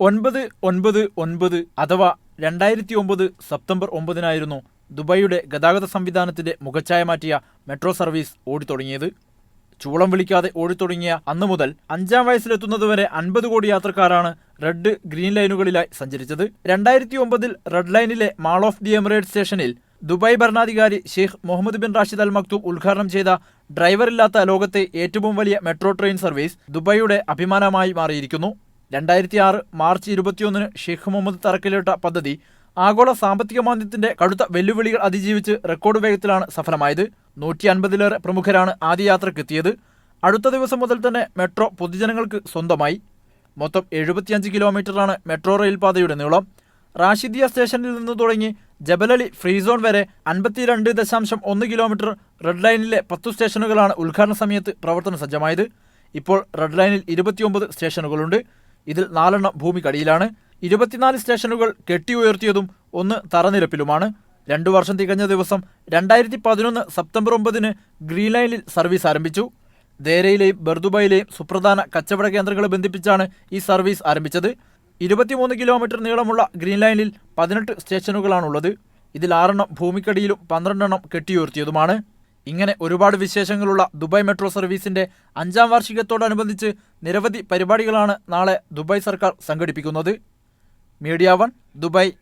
999 അഥവാ 2009 സെപ്റ്റംബർ 9 ദുബായിയുടെ ഗതാഗത സംവിധാനത്തിന്റെ മുഖച്ഛായ മാറ്റിയ മെട്രോ സർവീസ് ഓടിത്തുടങ്ങിയത്. ചൂളം വിളിക്കാതെ ഓടിത്തുടങ്ങിയ അന്നു മുതൽ 5-ാം വയസ്സിലെത്തുന്നതുവരെ 50 കോടി യാത്രക്കാരാണ് റെഡ്, ഗ്രീൻ ലൈനുകളിലായി സഞ്ചരിച്ചത്. 2009 റെഡ് ലൈനിലെ മാൾ ഓഫ് ദി എമിറേറ്റ്സ് സ്റ്റേഷനിൽ ദുബായ് ഭരണാധികാരി Sheikh Mohammed bin Rashid Al Maktoum ഉദ്ഘാടനം ചെയ്ത ഡ്രൈവറില്ലാത്ത ലോകത്തെ ഏറ്റവും വലിയ മെട്രോ ട്രെയിൻ സർവീസ് ദുബായിയുടെ അഭിമാനമായി മാറിയിരിക്കുന്നു. 2006 മാർച്ച് 21 ഷെയ്ഖ് മുഹമ്മദ് തറക്കല്ലിട്ട പദ്ധതി ആഗോള സാമ്പത്തിക മാന്ദ്യത്തിന്റെ കടുത്ത വെല്ലുവിളികൾ അതിജീവിച്ച് റെക്കോർഡ് വേഗത്തിലാണ് സഫലമായത്. 150-ലേറെ പ്രമുഖരാണ് ആദ്യ യാത്രക്കെത്തിയത്. അടുത്ത ദിവസം മുതൽ തന്നെ മെട്രോ പൊതുജനങ്ങൾക്ക് സ്വന്തമായി. മൊത്തം 75 കിലോമീറ്ററാണ് മെട്രോ റെയിൽ പാതയുടെ നീളം. റാഷിദിയ സ്റ്റേഷനിൽ നിന്ന് തുടങ്ങി ജബലലി ഫ്രീ സോൺ വരെ 52.1 കിലോമീറ്റർ റെഡ് ലൈനിലെ 10 സ്റ്റേഷനുകളാണ് ഉദ്ഘാടന സമയത്ത് പ്രവർത്തന സജ്ജമായത്. ഇപ്പോൾ റെഡ് ലൈനിൽ 29 സ്റ്റേഷനുകളുണ്ട്. ഇതിൽ 4 ഭൂമിക്കടിയിലാണ്. 24 സ്റ്റേഷനുകൾ കെട്ടി ഉയർത്തിയതും 1 തറനിരപ്പിലുമാണ്. 2 വർഷം തികഞ്ഞ ദിവസം 2011 സെപ്റ്റംബർ 9 ഗ്രീൻ ലൈനിൽ സർവീസ് ആരംഭിച്ചു. ദേരയിലെയും ബർദുബായിലെയും സുപ്രധാന കച്ചവട കേന്ദ്രങ്ങളെ ബന്ധിപ്പിച്ചാണ് ഈ സർവീസ് ആരംഭിച്ചത്. 23 കിലോമീറ്റർ നീളമുള്ള ഗ്രീൻ ലൈനിൽ 18 സ്റ്റേഷനുകളാണുള്ളത്. ഇതിൽ 6 ഭൂമിക്കടിയിലും 12 കെട്ടിയുയർത്തിയതുമാണ്. ഇങ്ങനെ ഒരുപാട് വിശേഷങ്ങളുള്ള ദുബായ് മെട്രോ സർവീസിന്റെ 5-ാം വാർഷികത്തോടനുബന്ധിച്ച് നിരവധി പരിപാടികളാണ് നാളെ ദുബായ് സർക്കാർ സംഘടിപ്പിക്കുന്നത്. Media 1 Dubai.